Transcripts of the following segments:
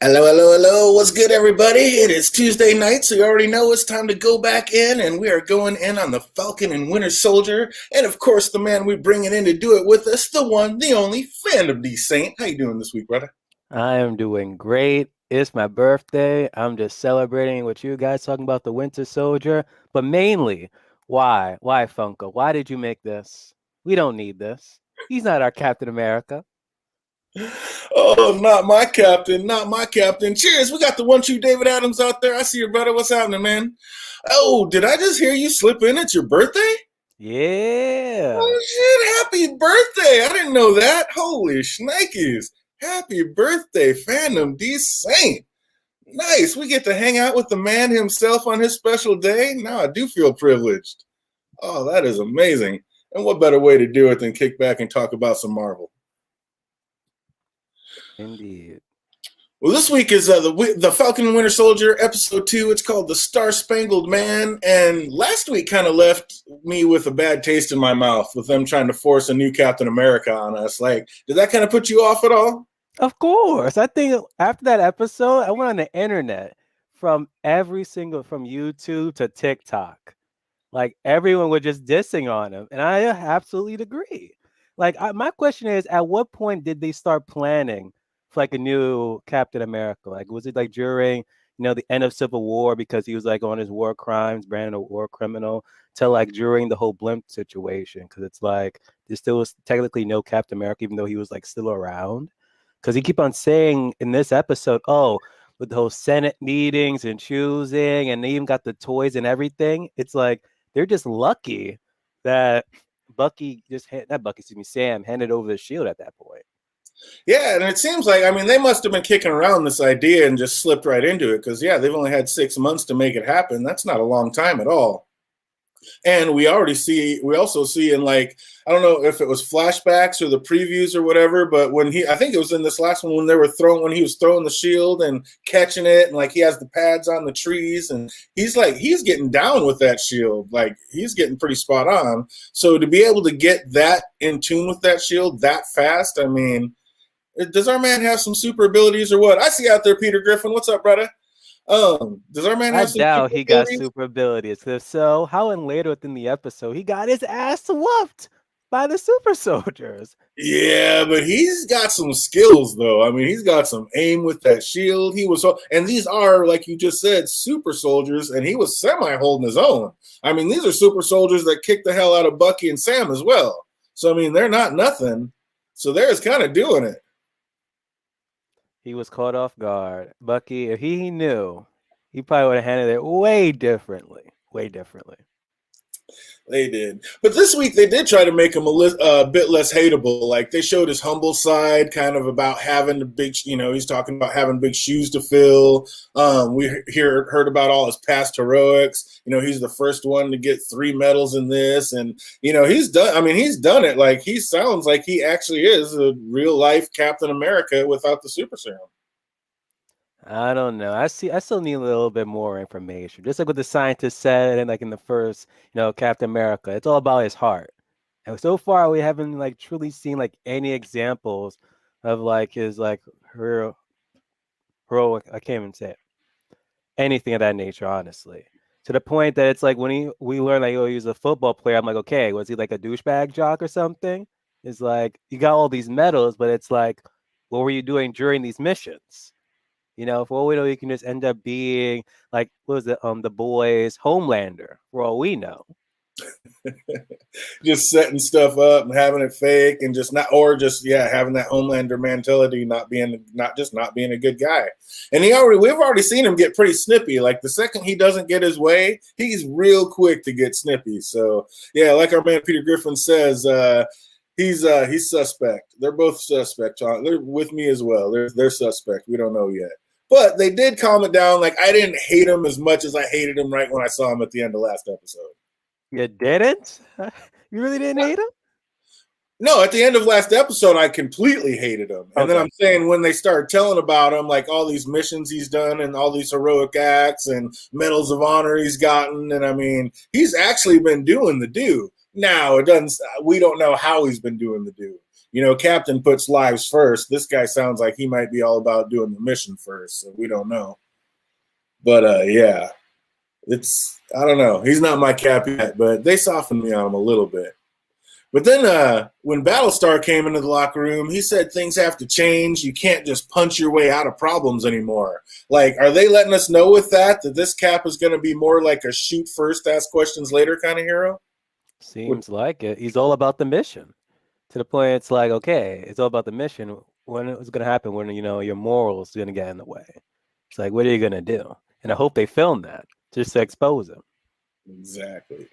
Hello, hello, hello. What's good, everybody? It is Tuesday night, so you already know it's time to go back in, and we are going in on the Falcon and Winter Soldier. And of course, the man we're bringing in to do it with us, the one, the only, Fandom D Saint. How you doing this week, brother? I am doing great. It's my birthday. I'm just celebrating with you guys talking about the Winter Soldier. But mainly, why? Why, Funko? Why did you make this? We don't need this. He's not our Captain America. Oh, not my captain, not my captain. Cheers. We got the one true David Adams out there. I see your brother. What's happening, man? Oh, did I just hear you slip in at your birthday? Yeah. Oh, shit. Happy birthday. I didn't know that. Holy shnikes. Happy birthday, Fandom D Saint. Nice. We get to hang out with the man himself on his special day. Now I do feel privileged. Oh, that is amazing. And what better way to do it than kick back and talk about some Marvel? Indeed. Well, this week is the Falcon and Winter Soldier ep.2. It's called The Star Spangled Man. And last week kind of left me with a bad taste in my mouth with them trying to force a new Captain America on us. Like, did that kind of put you off at all? Of course. I think after that episode, I went on the internet from YouTube to TikTok. Like everyone was just dissing on him. And I absolutely agree. My question is, at what point did they start planning for like a new Captain America? Like, was it like during, the end of Civil War because he was like on his war crimes, branded a war criminal, to like during the whole blimp situation? Because it's like there still was technically no Captain America, even though he was like still around. Because he keep on saying in this episode, oh, with the whole Senate meetings and choosing, and they even got the toys and everything. It's like they're just lucky that Sam handed over the shield at that point. Yeah, and it seems like, I mean, they must have been kicking around this idea and just slipped right into it because, yeah, they've only had 6 months to make it happen. That's not a long time at all. And we also see in, like, I don't know if it was flashbacks or the previews or whatever, but I think it was in this last one when when he was throwing the shield and catching it, and like he has the pads on the trees, and he's getting down with that shield, like he's getting pretty spot on. So to be able to get that in tune with that shield that fast, I mean, does our man have some super abilities or what? I see out there, Peter Griffin. What's up, brother? Does our man I have some doubt super he got abilities? super abilities. If so, how and later within the episode he got his ass whooped by the super soldiers? Yeah, but he's got some skills though. I mean, he's got some aim with that shield. And these are, like you just said, super soldiers, and he was semi holding his own. I mean, these are super soldiers that kick the hell out of Bucky and Sam as well. So I mean, they're not nothing. So they're just kind of doing it. He was caught off guard. Bucky, if he knew, he probably would have handled it way differently. Way differently. They did. But this week they did try to make him a bit less hateable. Like they showed his humble side, kind of about having the big, he's talking about having big shoes to fill. Heard about all his past heroics. He's the first one to get 3 medals in this. And, he's done. I mean, he's done it. Like he sounds like he actually is a real life Captain America without the super serum. I don't know. I still need a little bit more information. Just like what the scientist said, and like in the first, Captain America, it's all about his heart. And so far, we haven't like truly seen like any examples of like his like heroic. I can't even say it. Anything of that nature, honestly. To the point that it's like when we learn like, oh, he was a football player. I'm like, okay, was he like a douchebag jock or something? It's like you got all these medals, but it's like, what were you doing during these missions? For all we know, you can just end up being like, what was it? The boys' Homelander, for all we know. Just setting stuff up and having it fake and just not, or just, yeah, having that Homelander mentality, not being a good guy. And we've already seen him get pretty snippy. Like the second he doesn't get his way, he's real quick to get snippy. So yeah, like our man Peter Griffin says, he's suspect. They're both suspect. They're with me as well. They're suspect. We don't know yet. But they did calm it down. Like I didn't hate him as much as I hated him right when I saw him at the end of last episode. You didn't? You really didn't hate him? No, at the end of last episode, I completely hated him. And then I'm saying when they started telling about him, like all these missions he's done and all these heroic acts and medals of honor he's gotten, and I mean, he's actually been doing the do. Now it doesn't. We don't know how he's been doing the do. Captain puts lives first. This guy sounds like he might be all about doing the mission first, so we don't know. But yeah, I don't know. He's not my Cap yet, but they softened me on him a little bit. But then when Battlestar came into the locker room, he said things have to change. You can't just punch your way out of problems anymore. Like, are they letting us know with that this Cap is going to be more like a shoot first, ask questions later kind of hero? Seems like it. He's all about the mission. To the point, it's like, okay, it's all about the mission. When it's going to happen, when your morals are going to get in the way. It's like, what are you going to do? And I hope they film that just to expose him. Exactly.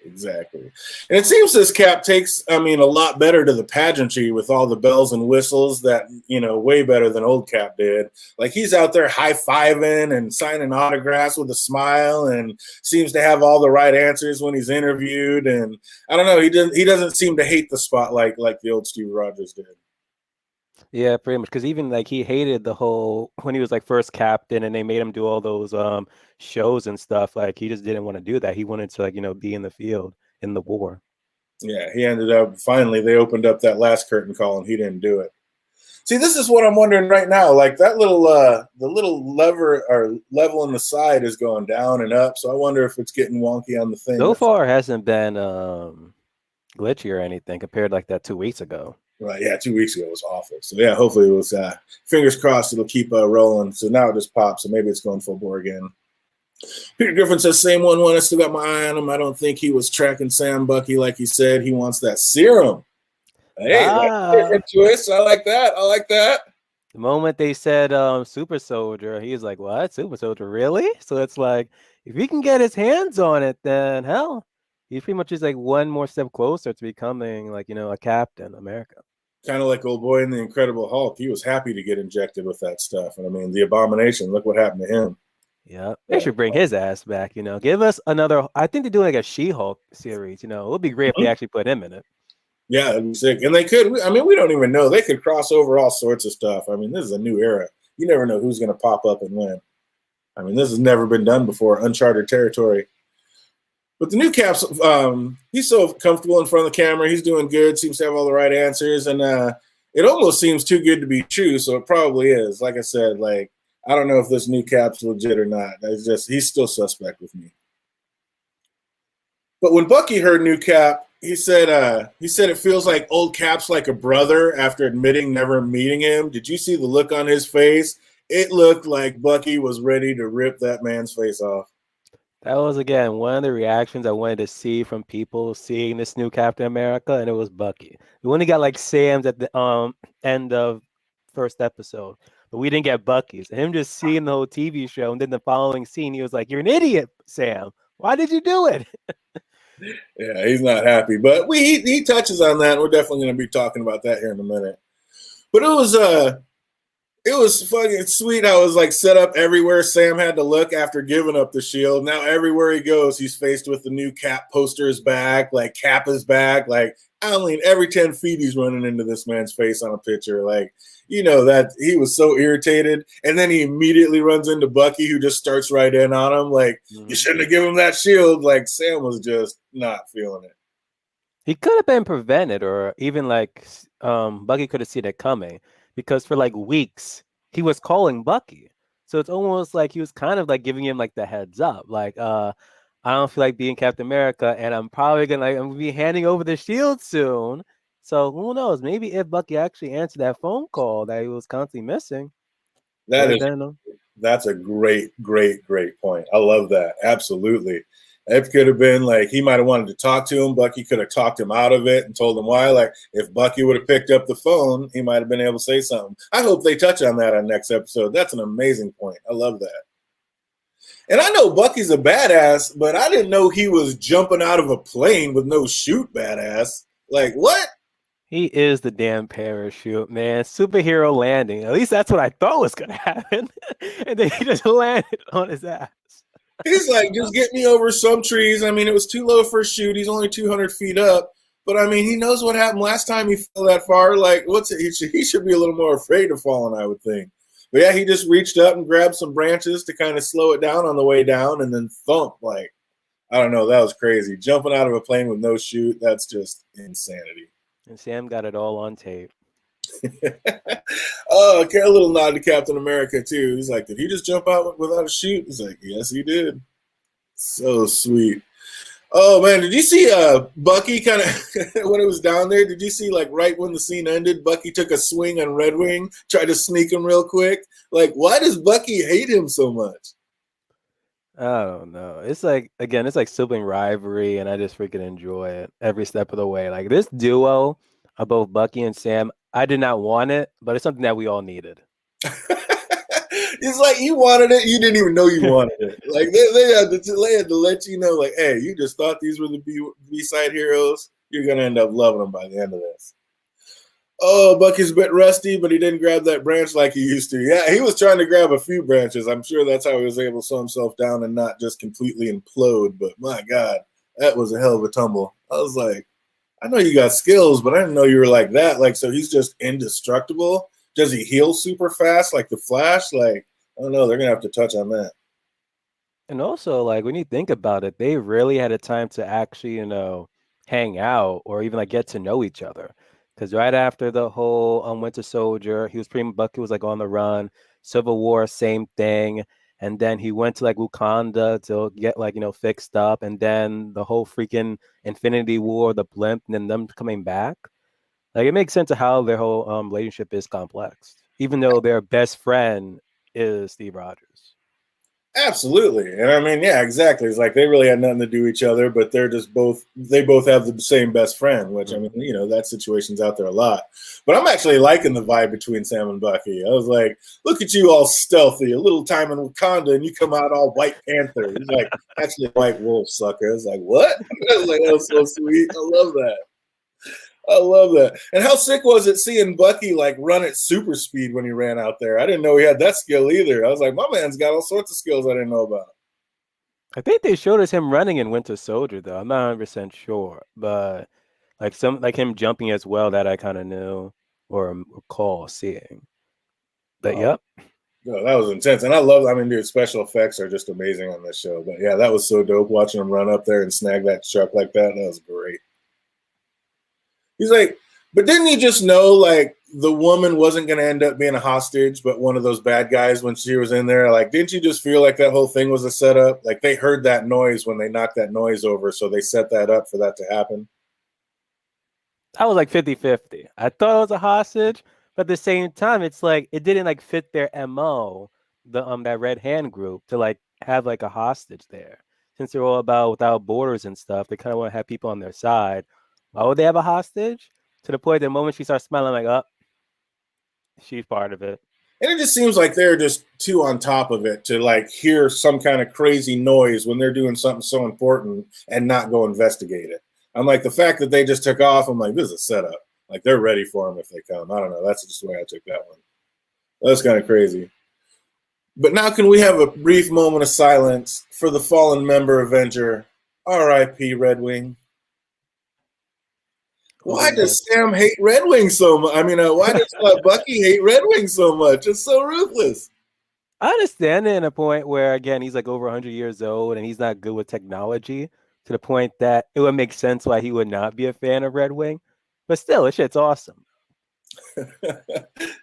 And it seems this Cap takes, a lot better to the pageantry with all the bells and whistles that, way better than old Cap did. Like, he's out there high-fiving and signing autographs with a smile and seems to have all the right answers when he's interviewed. And I don't know, he doesn't seem to hate the spotlight like the old Steve Rogers did. Yeah, pretty much. Because even like he hated the whole when he was like first captain and they made him do all those shows and stuff. Like he just didn't want to do that. He wanted to be in the field in the war. Yeah, he ended up finally they opened up that last curtain call and he didn't do it. See, this is what I'm wondering right now. Like that little the little lever or level on the side is going down and up. So I wonder if it's getting wonky on the thing. So far, it hasn't been glitchy or anything compared like that 2 weeks ago. Right, yeah, 2 weeks ago it was awful. So yeah, hopefully it was fingers crossed it'll keep rolling. So now it just pops, so maybe it's going full bore again. Peter Griffin says, same one, I still got my eye on him. I don't think he was tracking Sam Bucky like he said. He wants that serum. Hey, twist. I like that. The moment they said Super Soldier, he's like, what? Super Soldier, really? So it's like, if he can get his hands on it, then hell, he's pretty much just like one more step closer to becoming a Captain America. Kind of like old boy in the Incredible Hulk. He was happy to get injected with that stuff. And the Abomination, look what happened to him. Yeah, they should bring his ass back, Give us another, I think they're doing like a She-Hulk series, It would be great if they actually put him in it. Yeah, it'd be sick. And they could, we don't even know. They could cross over all sorts of stuff. This is a new era. You never know who's going to pop up and when. This has never been done before, uncharted territory. But the new Cap's, he's so comfortable in front of the camera. He's doing good, seems to have all the right answers. And it almost seems too good to be true, so it probably is. Like I said, I don't know if this new Cap's legit or not. He's still suspect with me. But when Bucky heard new Cap, he said it feels like old Cap's like a brother after admitting never meeting him. Did you see the look on his face? It looked like Bucky was ready to rip that man's face off. That was, again, one of the reactions I wanted to see from people seeing this new Captain America, and it was Bucky. We only got Sam's at the end of first episode, but we didn't get Bucky's. And him just seeing the whole TV show, and then the following scene, he was like, "You're an idiot, Sam. Why did you do it?" Yeah, he's not happy, but he touches on that. We're definitely going to be talking about that here in a minute. But it was fucking sweet how it was set up everywhere Sam had to look after giving up the shield. Now everywhere he goes, he's faced with the new Cap poster is back, Cap is back. Every 10 feet he's running into this man's face on a picture. That he was so irritated. And then he immediately runs into Bucky, who just starts right in on him. You shouldn't have given him that shield. Sam was just not feeling it. He could have been prevented, or even Bucky could have seen it coming. Because for weeks he was calling Bucky, so it's almost like he was kind of giving him the heads up, I don't feel like being Captain America, and I'm probably gonna be handing over the shield soon. So who knows? Maybe if Bucky actually answered that phone call that he was constantly missing. That's a great point. I love that. Absolutely. It could have been he might have wanted to talk to him. Bucky could have talked him out of it and told him why. If Bucky would have picked up the phone, he might have been able to say something. I hope they touch on that on next episode. That's an amazing point. I love that. And I know Bucky's a badass, but I didn't know he was jumping out of a plane with no chute badass. What? He is the damn parachute, man. Superhero landing. At least that's what I thought was going to happen. And then he just landed on his ass. He's just get me over some trees. It was too low for a shoot. He's only 200 feet up. But, he knows what happened last time he fell that far. What's it? He should be a little more afraid of falling, I would think. But, yeah, he just reached up and grabbed some branches to kind of slow it down on the way down and then thump. I don't know. That was crazy. Jumping out of a plane with no chute, that's just insanity. And Sam got it all on tape. Oh, okay, a little nod to Captain America too. He's like, did he just jump out without a chute? He's like, yes, he did. So sweet. Oh man, did you see Bucky kind of when it was down there? Did you see like right when the scene ended, Bucky took a swing on Red Wing, tried to sneak him real quick? Like, why does Bucky hate him so much? I don't know. It's like again, it's like sibling rivalry, and I just freaking enjoy it every step of the way. Like this duo of both Bucky and Sam, I did not want it, but it's something that we all needed. It's like you wanted it, you didn't even know you wanted it. Like they had to let you know, like, hey, you just thought these were the B-side heroes. You're gonna end up loving them by the end of this. Oh, Bucky's a bit rusty, but he didn't grab that branch like he used to. Yeah, he was trying to grab a few branches. I'm sure that's how he was able to slow himself down and not just completely implode. But my God, that was a hell of a tumble. I was like, I know you got skills, but I didn't know you were like that. Like, so he's just indestructible. Does he heal super fast like the Flash? Like, I don't know. They're gonna have to touch on that. And also, like when you think about it, they really had a time to actually, hang out or even like get to know each other. Because right after the whole Winter Soldier, he was pretty Bucky was like on the run. Civil War, same thing. And then he went to like Wakanda to get like fixed up. And then the whole freaking Infinity War, the blimp, and then them coming back. Like it makes sense of how their whole relationship is complex, even though their best friend is Steve Rogers. Absolutely. And I mean, yeah, exactly. It's like they really had nothing to do with each other, but they both have the same best friend, which I mean, that situation's out there a lot. But I'm actually liking the vibe between Sam and Bucky. I was like, look at you all stealthy, a little time in Wakanda, and you come out all White Panther. He's like, actually a white wolf sucker. I was like, what? I was like, that was so sweet. I love that. I love that. And how sick was it seeing Bucky like run at super speed when he ran out there? I didn't know he had that skill either. I was like, my man's got all sorts of skills I didn't know about. I think they showed us him running in Winter Soldier, though. I'm not 100% sure, but like him jumping as well that I kind of knew or recall seeing. But Oh, yep. no, that was intense. And I love, I mean, dude, special effects are just amazing on this show. But yeah, that was so dope watching him run up there and snag that truck like that. That was great. He's like, but didn't you just know like the woman wasn't going to end up being a hostage, but one of those bad guys when she was in there? Like, didn't you just feel like that whole thing was a setup? Like they heard that noise when they knocked that noise over, so they set that up for that to happen. I was like 50-50. I thought it was a hostage, but at the same time, it's like it didn't like fit their MO, that Red Hand group, to like have like a hostage there. Since they're all about without borders and stuff, they kind of want to have people on their side. Why would they have a hostage? To the point the moment she starts smiling, like, oh, she's part of it. And it just seems like they're just too on top of it to like hear some kind of crazy noise when they're doing something so important and not go investigate it. I'm like, the fact that they just took off, I'm like, this is a setup. Like they're ready for them if they come. I don't know. That's just the way I took that one. That's kind of crazy. But now can we have a brief moment of silence for the fallen member Avenger, R.I.P. Red Wing? Why does Sam hate Red Wing so much? I mean, why does Bucky hate Red Wing so much? It's so ruthless. I understand it in a point where, again, he's like over 100 years old and he's not good with technology to the point that it would make sense why he would not be a fan of Red Wing. But still, this shit's awesome.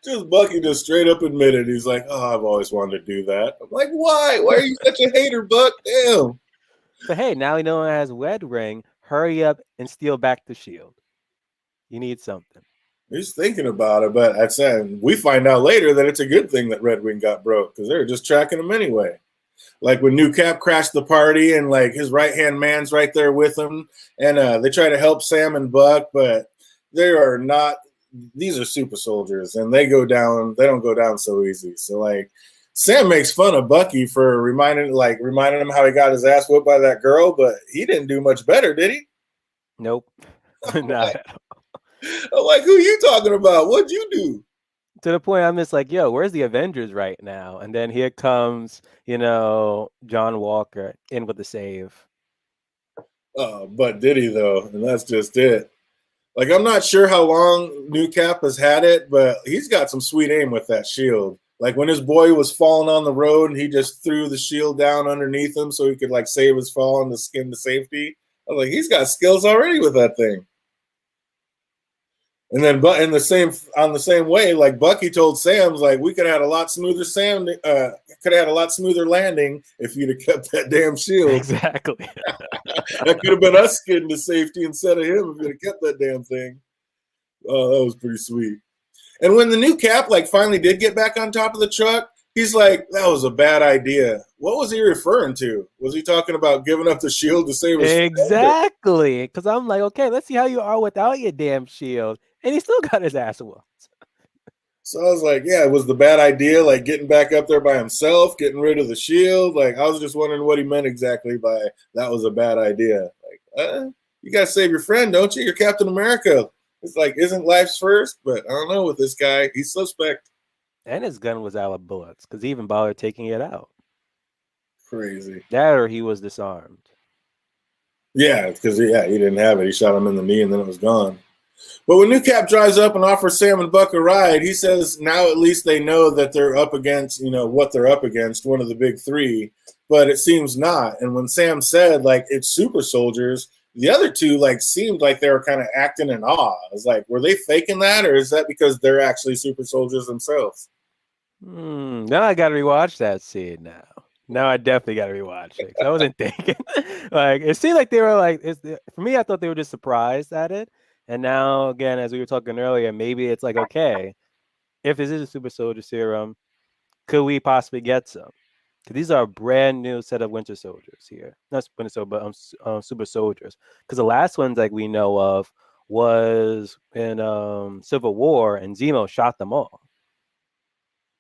Just Bucky just straight up admitted he's like, oh, I've always wanted to do that. I'm like, why? Why are you such a hater, Buck? Damn. But hey, now he knows has Red Ring. Hurry up and steal back the shield. You need something. He's thinking about it, but I said we find out later that it's a good thing that Red Wing got broke because they were just tracking him anyway. Like when New Cap crashed the party and like his right hand man's right there with him, and they try to help Sam and Buck, but they are not. These are super soldiers, and they go down. They don't go down so easy. So like, Sam makes fun of Bucky for reminding him how he got his ass whooped by that girl, but he didn't do much better, did he? Nope, not at all. I'm like, who are you talking about? What'd you do? To the point I'm just like, yo, where's the Avengers right now? And then here comes, John Walker in with the save. But did he though? And that's just it. Like, I'm not sure how long New Cap has had it, but he's got some sweet aim with that shield. Like when his boy was falling on the road and he just threw the shield down underneath him so he could like save his fall and the skin to safety. I was like, he's got skills already with that thing. And then, but in the same way, like Bucky told Sam's, like we could have had a lot smoother could have had a lot smoother landing if you'd have kept that damn shield. Exactly. That could have been us getting to safety instead of him if you'd have kept that damn thing. Oh, that was pretty sweet. And when the new Cap like finally did get back on top of the truck, he's like, "That was a bad idea." What was he referring to? Was he talking about giving up the shield to save his Exactly. Because I'm like, okay, let's see how you are without your damn shield. And he still got his ass whooped. So I was like, yeah, it was the bad idea, like getting back up there by himself, getting rid of the shield. Like, I was just wondering what he meant exactly by that was a bad idea. Like, you got to save your friend, don't you? You're Captain America. It's like, isn't life's first? But I don't know with this guy. He's suspect. And his gun was out of bullets because he even bothered taking it out. Crazy. That or he was disarmed. Yeah, because, he didn't have it. He shot him in the knee and then it was gone. But when New Cap drives up and offers Sam and Buck a ride, he says now at least they know that they're up against, what they're up against, one of the big three. But it seems not. And when Sam said, like, it's super soldiers, the other two, like, seemed like they were kind of acting in awe. I was like, were they faking that, or is that because they're actually super soldiers themselves? Now I got to rewatch that scene now. Now I definitely got to rewatch it. I wasn't thinking. Like, it seemed like they were like, for me, I thought they were just surprised at it. And now, again, as we were talking earlier, maybe it's like, okay, if this is a super soldier serum, could we possibly get some? Because these are a brand new set of Winter Soldiers here. Not Winter Soldier, but super soldiers. Because the last ones like we know of was in Civil War, and Zemo shot them all.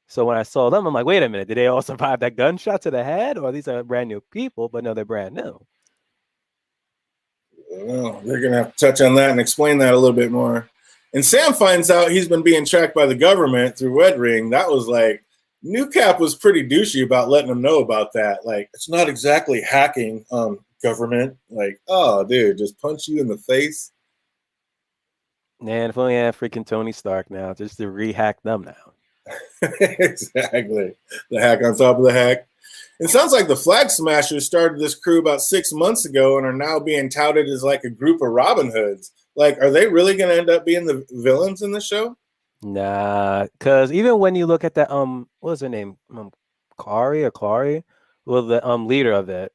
So when I saw them, I'm like, wait a minute, did they all survive that gunshot to the head? Or these are brand new people, but no, they're brand new. Well, they're going to have to touch on that and explain that a little bit more. And Sam finds out he's been being tracked by the government through Red Ring. That was like, New Cap was pretty douchey about letting him know about that. Like, it's not exactly hacking, government. Like, oh, dude, just punch you in the face. Man, if only I had freaking Tony Stark now, just to re-hack them now. Exactly. The hack on top of the hack. It sounds like the Flag Smashers started this crew about 6 months ago and are now being touted as like a group of Robin Hoods. Like, are they really going to end up being the villains in the show? Nah, because even when you look at that, what was her name? Clary? Well, the leader of it.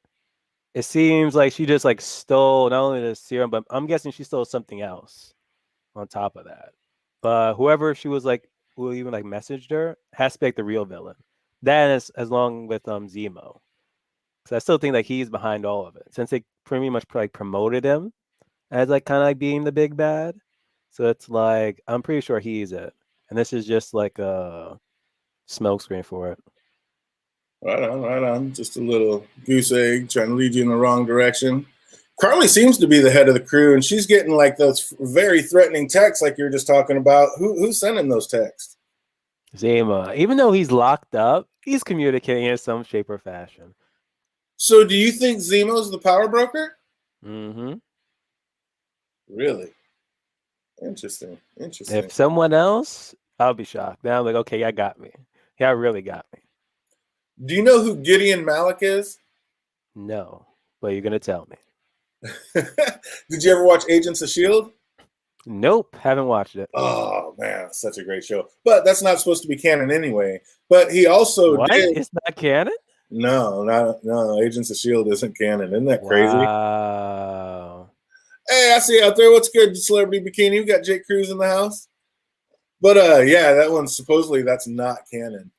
It seems like she just like stole not only the serum, but I'm guessing she stole something else on top of that. But whoever she was like, who even like messaged her, has to be like the real villain. That is as long with Zemo. Because I still think like he's behind all of it. Since they pretty much like promoted him as like kind of like being the big bad. So it's like I'm pretty sure he's it. And this is just like a smokescreen for it. Right on. Just a little goose egg trying to lead you in the wrong direction. Carly seems to be the head of the crew, and she's getting like those very threatening texts like you were just talking about. Who's sending those texts? Zemo. Even though he's locked up, he's communicating in some shape or fashion. So do you think Zemo's the power broker? Mm-hmm. Really? Interesting. If someone else, I'll be shocked. Now I'm like, okay, y'all got me. Y'all really got me. Do you know who Gideon Malik is? No, but you're going to tell me. Did you ever watch Agents of S.H.I.E.L.D.? Nope, haven't watched it. Oh, man, such a great show. But that's not supposed to be canon anyway. But he also did. It's not canon? No. Agents of S.H.I.E.L.D. isn't canon. Isn't that crazy? Wow. Hey, I see you out there. What's good, Celebrity Bikini? We got Jake Cruz in the house. But yeah, that one supposedly that's not canon.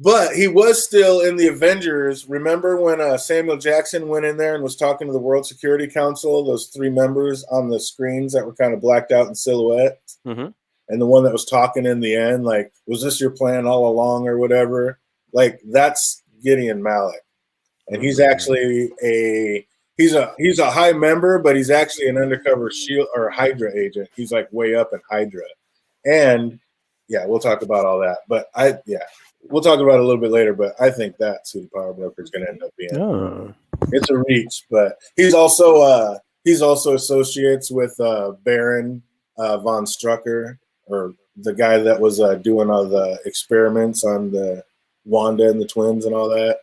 But he was still in the Avengers. Remember when Samuel Jackson went in there and was talking to the World Security Council, those three members on the screens that were kind of blacked out in silhouette? Mm-hmm. And the one that was talking in the end, like, was this your plan all along or whatever? Like, that's Gideon Malik. And he's actually he's a high member, but he's actually an undercover S.H.I.E.L.D. or Hydra agent. He's like way up in Hydra. And yeah, we'll talk about all that. But we'll talk about it a little bit later, but I think that's who the power broker is going to end up being. Oh. It's a reach, but he's also associates with Baron von Strucker, or the guy that was doing all the experiments on the Wanda and the twins and all that.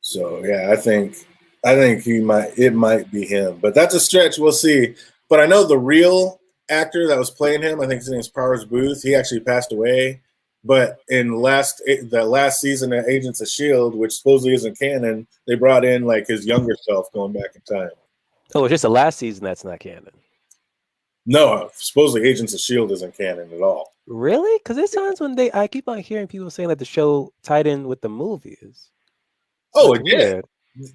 So yeah, I think it might be him, but that's a stretch. We'll see. But I know the real actor that was playing him, I think his name is Powers Booth. He actually passed away. But in the last season of Agents of Shield, which supposedly isn't canon, they brought in like his younger self going back in time. Oh, it's just the last season that's not canon. No, supposedly Agents of Shield isn't canon at all. Really? Because there's times when I keep on hearing people saying that the show tied in with the movies. So it did.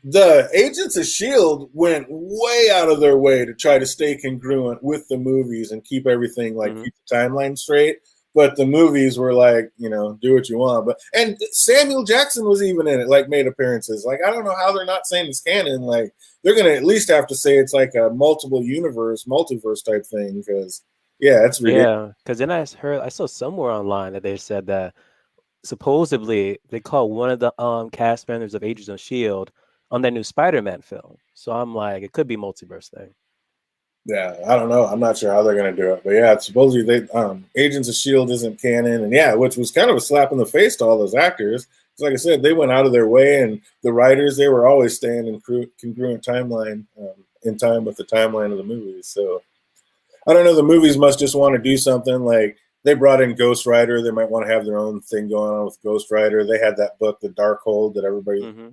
The Agents of Shield went way out of their way to try to stay congruent with the movies and keep everything keep the timeline straight. But the movies were like, do what you want. And Samuel Jackson was even in it, made appearances. I don't know how they're not saying it's canon. They're gonna at least have to say it's like a multiverse type thing. Because it's ridiculous. Yeah, because then I saw somewhere online that they said that supposedly they call one of the cast members of Agents of Shield on that new Spider-Man film. So I'm like, it could be multiverse thing. Yeah, I don't know. I'm not sure how they're going to do it, but yeah, supposedly Agents of Shield isn't canon, and which was kind of a slap in the face to all those actors. Like I said, they went out of their way, and the writers they were always staying in congruent timeline in time with the timeline of the movies. So I don't know. The movies must just want to do something like they brought in Ghost Rider. They might want to have their own thing going on with Ghost Rider. They had that book, The Darkhold, that everybody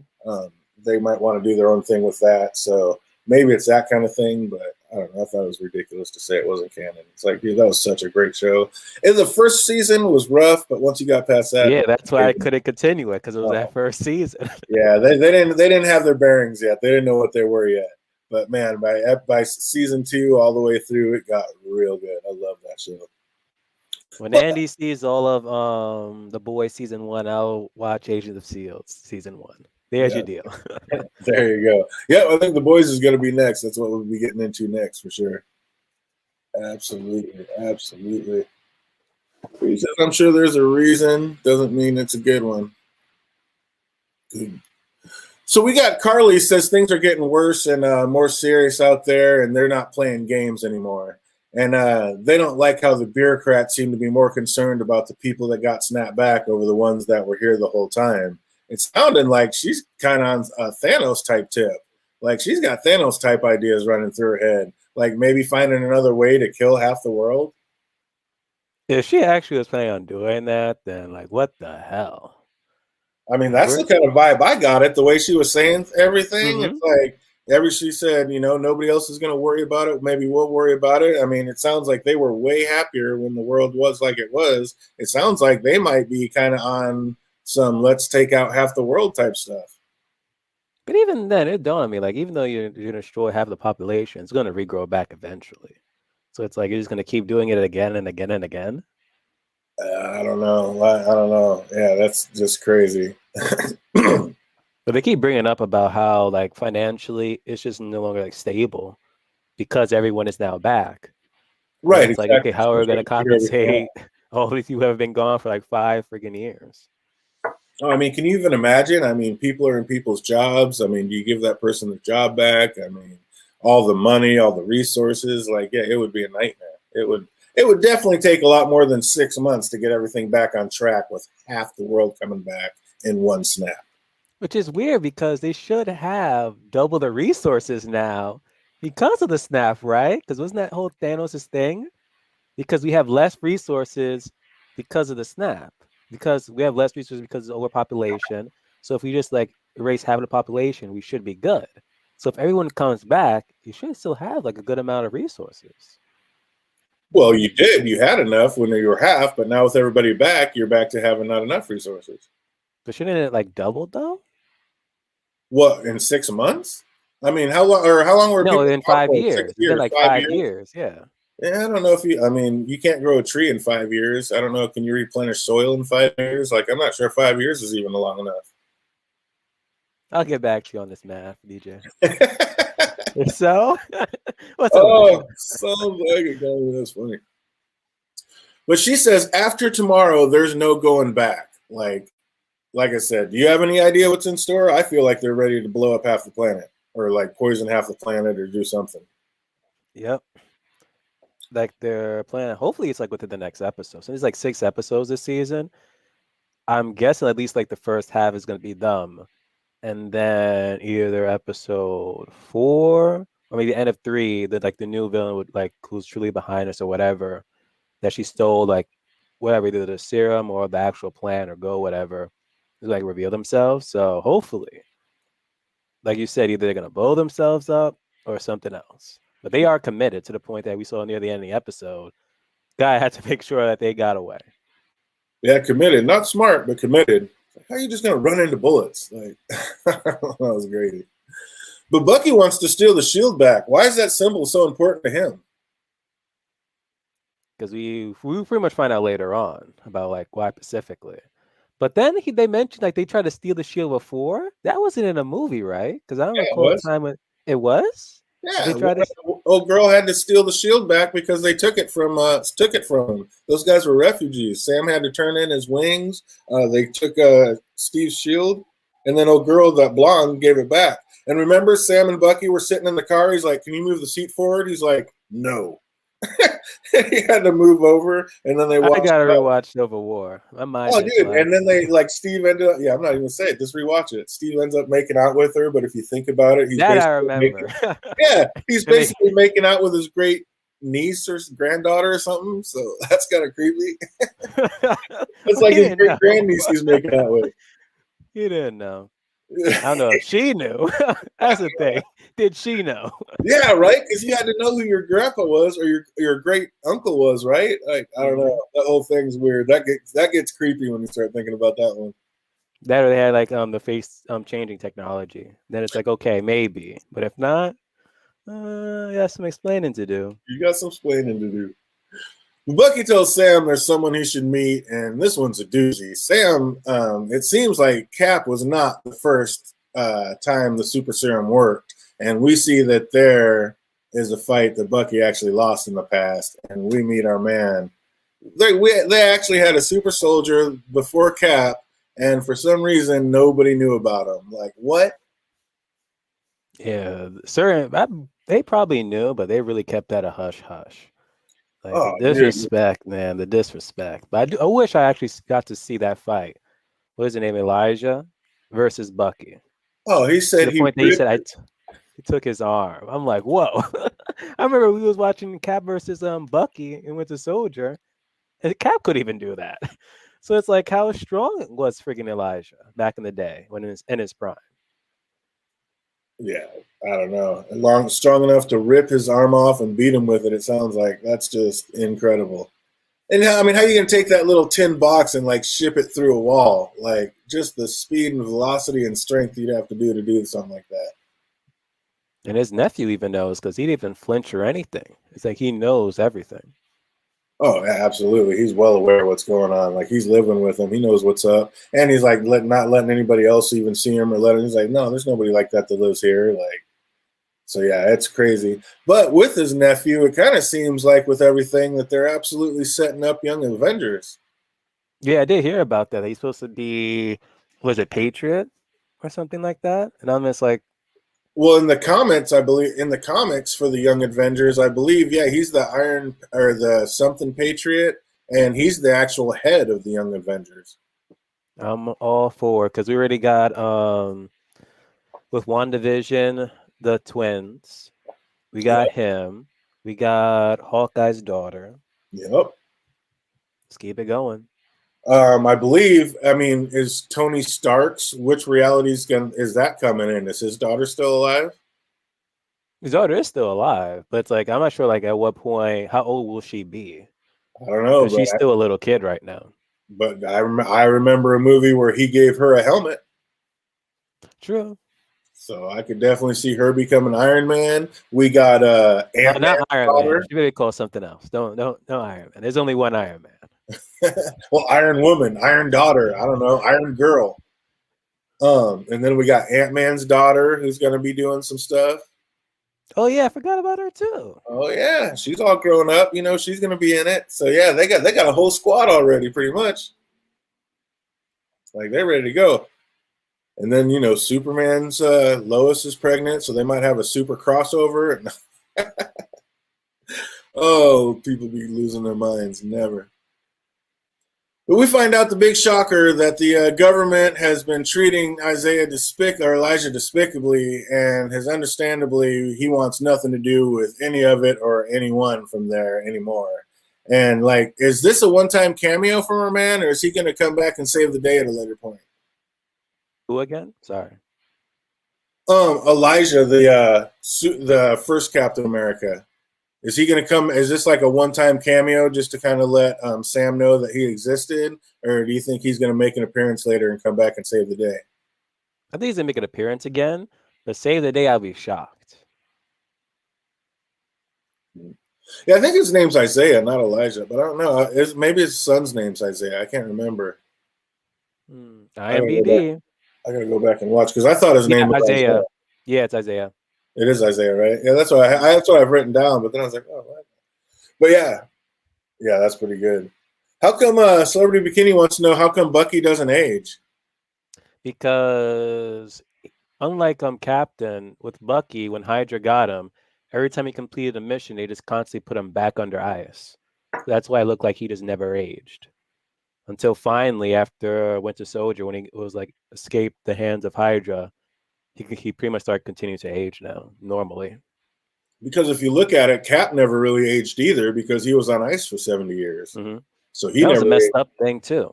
they might want to do their own thing with that. So maybe it's that kind of thing, but I don't know. I thought it was ridiculous to say it wasn't canon. It's like, dude, that was such a great show. And the first season was rough, but once you got past that, yeah, that's why I couldn't continue it because it was that first season. Yeah, they didn't have their bearings yet. They didn't know what they were yet. But man, by season 2 all the way through, it got real good. I love that show. When Andy sees all of The Boys season 1, I'll watch Agents of Shield season 1. There's your deal. There you go. Yeah, I think The Boys is going to be next. That's what we'll be getting into next for sure. Absolutely. He says, I'm sure there's a reason. Doesn't mean it's a good one. Good. So we got Carly says things are getting worse and more serious out there, and they're not playing games anymore. And they don't like how the bureaucrats seem to be more concerned about the people that got snapped back over the ones that were here the whole time. It sounded like she's kind of on a Thanos type tip. Like she's got Thanos type ideas running through her head. Like maybe finding another way to kill half the world. If she actually was planning on doing that, then like what the hell? I mean, that's the kind of vibe I got it. The way she was saying everything, it's like she said, nobody else is going to worry about it. Maybe we'll worry about it. I mean, it sounds like they were way happier when the world was like it was. It sounds like they might be kind of on some let's take out half the world type stuff. But even then, it dawned on me, like, even though you're going to destroy half the population, it's going to regrow back eventually. So it's like you're just going to keep doing it again and again and again. I don't know. I don't know. Yeah, that's just crazy. But they keep bringing up about how, like, financially, it's just no longer, like, stable because everyone is now back. Right. And it's like, okay, how are we going to compensate all these people who have been gone for, like, 5 freaking years? Oh, I mean, can you even imagine? I mean, people are in people's jobs. I mean, do you give that person the job back? I mean, all the money, all the resources. Like, yeah, it would be a nightmare. It would definitely take a lot more than 6 months to get everything back on track with half the world coming back in one snap. Which is weird because they should have double the resources now because of the snap, right? Because wasn't that whole Thanos' thing? Because we have less resources because of the snap. Because we have less resources because of overpopulation. So if we just like erase half of the population, we should be good. So if everyone comes back, you should still have like a good amount of resources. Well, you did. You had enough when you were half, but now with everybody back, you're back to having not enough resources. But shouldn't it like double though? What, in 6 months? I mean, how long were people? No, in 5 years. 6 years, Like 5 years, yeah. Yeah, I don't know if you can't grow a tree in 5 years. I don't know. Can you replenish soil in 5 years? Like, I'm not sure 5 years is even long enough. I'll get back to you on this math, DJ. So, what's up? Oh, sounds like it. That's funny. But she says, after tomorrow, there's no going back. Like I said, do you have any idea what's in store? I feel like they're ready to blow up half the planet or like poison half the planet or do something. Yep. Like they're planning, hopefully it's like within the next episode. So there's like 6 episodes this season. I'm guessing at least like the first half is going to be them. And then either episode 4 or maybe the end of 3, that like the new villain would like who's truly behind us or whatever, that she stole like whatever, either the serum or the actual plan or go whatever, like reveal themselves. So hopefully, like you said, either they're gonna blow themselves up or something else. But they are committed to the point that we saw near the end of the episode. Guy had to make sure that they got away. Yeah, committed. Not smart, but committed. How are you just gonna run into bullets? Like that was crazy. But Bucky wants to steal the shield back. Why is that symbol so important to him? Because we pretty much find out later on about like why specifically. But then they mentioned like they tried to steal the shield before. That wasn't in a movie, right? Because I don't Yeah, it recall a was. time when it was. Yeah, They tried to. old girl had to steal the shield back because they took it from him. Those guys were refugees. Sam had to turn in his wings. They took Steve's shield, and then old girl, that blonde, gave it back. And remember, Sam and Bucky were sitting in the car. He's like, "Can you move the seat forward?" He's like, "No." He had to move over, and then they watched. I gotta rewatch Civil War. My mind. Oh, is dude! like, And then they like Steve ended up. Yeah, I'm not even gonna say it. Just rewatch it. Steve ends up making out with her, but if you think about it, he's that I basically remember. yeah, he's basically making out with his great niece or granddaughter or something. So that's kind of creepy. It's like his great grandniece he's making out with. He didn't know. I don't know if she knew. That's the thing. Did she know? Yeah, right. Because you had to know who your grandpa was or your great uncle was, right? Like I don't know. That whole thing's weird. That gets creepy when you start thinking about that one. That or they had like the face changing technology. Then it's like okay, maybe, but if not, you have some explaining to do. You got some explaining to do. Bucky tells Sam there's someone he should meet, and this one's a doozy. Sam, it seems like Cap was not the first time the super serum worked, and we see that there is a fight that Bucky actually lost in the past, and we meet our man. They actually had a super soldier before Cap, and for some reason nobody knew about him. Like what? Yeah, they probably knew, but they really kept that a hush hush. Like the disrespect, man, the disrespect. But I wish I actually got to see that fight. What is his name, Elijah versus Bucky? Oh, he said to the point that he said he took his arm. I'm like, whoa. I remember we was watching Cap versus Bucky in Winter Soldier, and Cap could even do that. So it's like how strong was freaking Elijah back in the day when in his prime. Yeah, I don't know. Strong enough to rip his arm off and beat him with it. It sounds like that's just incredible. And I mean, how are you gonna take that little tin box and like ship it through a wall? Like just the speed and velocity and strength you'd have to do something like that. And his nephew even knows because he didn't even flinch or anything. It's like he knows everything. Oh, yeah, absolutely. He's well aware of what's going on. Like he's living with him. He knows what's up. And he's like not letting anybody else even see him or he's like, no, there's nobody like that lives here. Like, so yeah, it's crazy. But with his nephew, it kind of seems like with everything that they're absolutely setting up Young Avengers. Yeah, I did hear about that. He's supposed to be, was it Patriot or something like that? And I'm just like, well, in the comics, I believe in the comics for the Young Avengers, I believe, yeah, he's the Iron or the something Patriot, and he's the actual head of the Young Avengers. I'm all for because we already got with WandaVision, the twins. We got him. We got Hawkeye's daughter. Yep. Let's keep it going. I believe. I mean, is Tony Stark's? Which reality is that coming in? Is his daughter still alive? His daughter is still alive, but it's like I'm not sure. Like, at what point? How old will she be? I don't know. But she's still a little kid right now. But I remember a movie where he gave her a helmet. True. So I could definitely see her becoming Iron Man. We got Ant-Man. Not Iron Man. She better call something else. Don't Iron Man. There's only one Iron Man. Well, Iron Woman, Iron Daughter, I don't know, Iron Girl. And then we got Ant-Man's daughter who's going to be doing some stuff. Oh yeah, I forgot about her too. Oh yeah, she's all grown up. You know, she's going to be in it. So yeah, they got a whole squad already, pretty much. Like they're ready to go. And then you know, Superman's Lois is pregnant, so they might have a super crossover. Oh, people be losing their minds. Never. But we find out the big shocker that the government has been treating Elijah despicably, and has understandably, he wants nothing to do with any of it or anyone from there anymore. And like, is this a one-time cameo from our man, or is he going to come back and save the day at a later point? Who again? Sorry. Elijah, the first Captain America. Is he going to come? Is this like a one-time cameo just to kind of let Sam know that he existed, or do you think he's going to make an appearance later and come back and save the day? I think he's gonna make an appearance again, but save the day, I'll be shocked. Yeah, I think his name's Isaiah, not Elijah, but I don't know. Maybe his son's name's Isaiah. I can't remember. IMDb. I gotta go back and watch because I thought his name was Isaiah. Yeah, it's Isaiah. It is Isaiah, right? Yeah, that's what that's what I've written down. But then I was like, oh, what? But yeah, that's pretty good. How come Celebrity Bikini wants to know how come Bucky doesn't age? Because unlike Captain, with Bucky, when Hydra got him, every time he completed a mission, they just constantly put him back under ice. So that's why it looked like he just never aged. Until finally, after Winter Soldier, when he was like escaped the hands of Hydra, he pretty much started continuing to age now, normally. Because if you look at it, Cap never really aged either because he was on ice for 70 years. Mm-hmm. So he that was never a messed up thing too.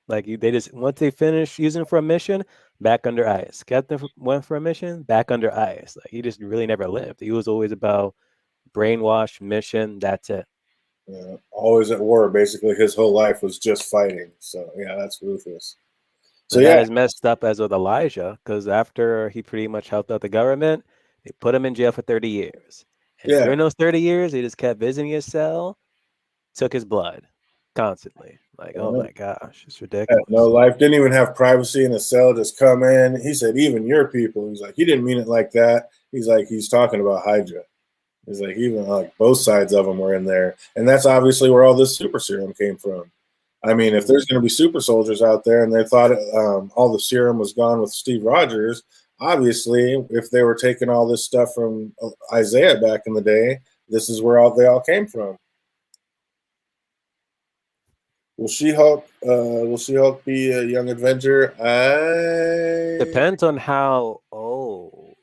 Like they just once they finished using for a mission, back under ice. Captain went for a mission, back under ice. Like he just really never lived. He was always about brainwash, mission. That's it. Yeah, always at war. Basically, his whole life was just fighting. So yeah, that's ruthless. So that is messed up as with Elijah, because after he pretty much helped out the government, they put him in jail for 30 years. And during those 30 years, they just kept visiting his cell, took his blood constantly. Like, oh my gosh, it's ridiculous. No life, didn't even have privacy in his cell, just come in. He said, even your people. He's like, he didn't mean it like that. He's like, he's talking about Hydra. He's like, even like both sides of them were in there. And that's obviously where all this super serum came from. I mean, if there's going to be super soldiers out there and they thought all the serum was gone with Steve Rogers, obviously, if they were taking all this stuff from Isaiah back in the day, this is where they all came from. Will She-Hulk be a young Avenger? Depends on how old.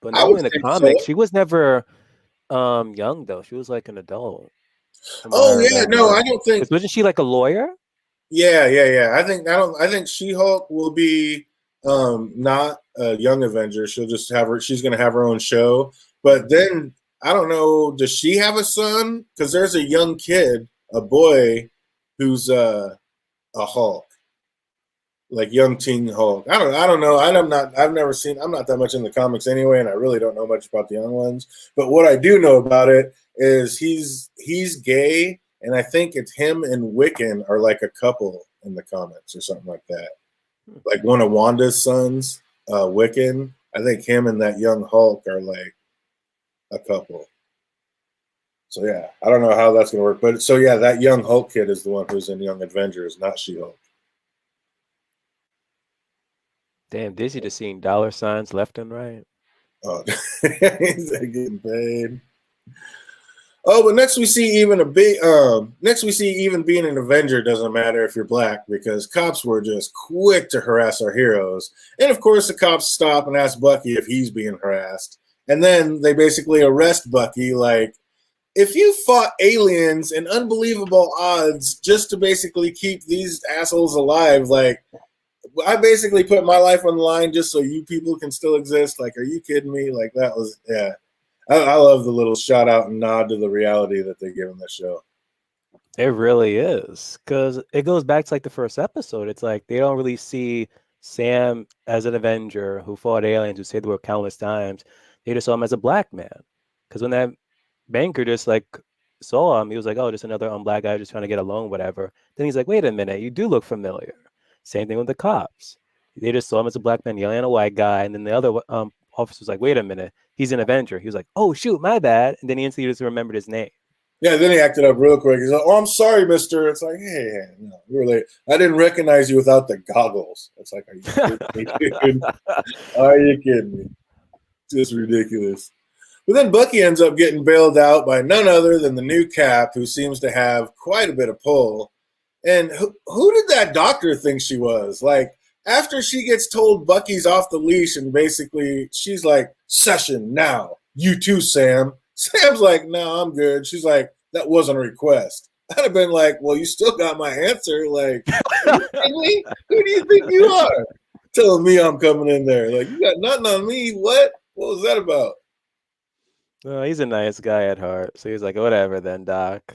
But no, in the comics, she was never young though. She was like an adult. Oh yeah, no, I don't think. Wasn't she like a lawyer? Yeah. I think She-Hulk will be not a young Avenger. She'll just have her. She's going to have her own show. But then I don't know. Does she have a son? Because there's a young kid, a boy, who's a Hulk, like young teen Hulk. I don't know. I'm not that much in the comics anyway, and I really don't know much about the young ones. But what I do know about it is he's gay, and I think it's him and Wiccan are like a couple in the comics or something like that. Like one of Wanda's sons, Wiccan. I think him and that young Hulk are like a couple. So yeah, I don't know how that's gonna work, but so yeah, that young Hulk kid is the one who's in Young Avengers, not She-Hulk. Damn, Disney just seeing dollar signs left and right. Oh, he's getting paid. Oh, but next we see even being an Avenger doesn't matter if you're black, because cops were just quick to harass our heroes. And of course the cops stop and ask Bucky if he's being harassed. And then they basically arrest Bucky like, if you fought aliens in unbelievable odds just to basically keep these assholes alive, like, I basically put my life on the line just so you people can still exist. Like, are you kidding me? Like, that was, yeah. I love the little shout out and nod to the reality that they give in this show. It really is, because it goes back to like the first episode. It's like they don't really see Sam as an Avenger who fought aliens, who saved the world countless times. They just saw him as a black man. Because when that banker just like saw him, he was like, oh, just another black guy just trying to get a loan, whatever. Then he's like, wait a minute, you do look familiar. Same thing with the cops. They just saw him as a black man yelling at a white guy, and then the other officer was like, wait a minute, he's an Avenger. He was like, oh shoot, my bad. And then he instantly just remembered his name. Yeah, then he acted up real quick. He's like, oh, I'm sorry, mister. It's like, hey, no, you're late. I didn't recognize you without the goggles. It's like, are you kidding me? Are you kidding me? Just ridiculous. But then Bucky ends up getting bailed out by none other than the new Cap, who seems to have quite a bit of pull. And who did that doctor think she was? Like, after she gets told Bucky's off the leash and basically she's like, session now. You too, Sam. Sam's like, no, I'm good. She's like, that wasn't a request. I'd have been like, well, you still got my answer. Like, who do you think you are? Telling me I'm coming in there. Like, you got nothing on me. What? What was that about? Well, he's a nice guy at heart. So he's like, whatever then, Doc.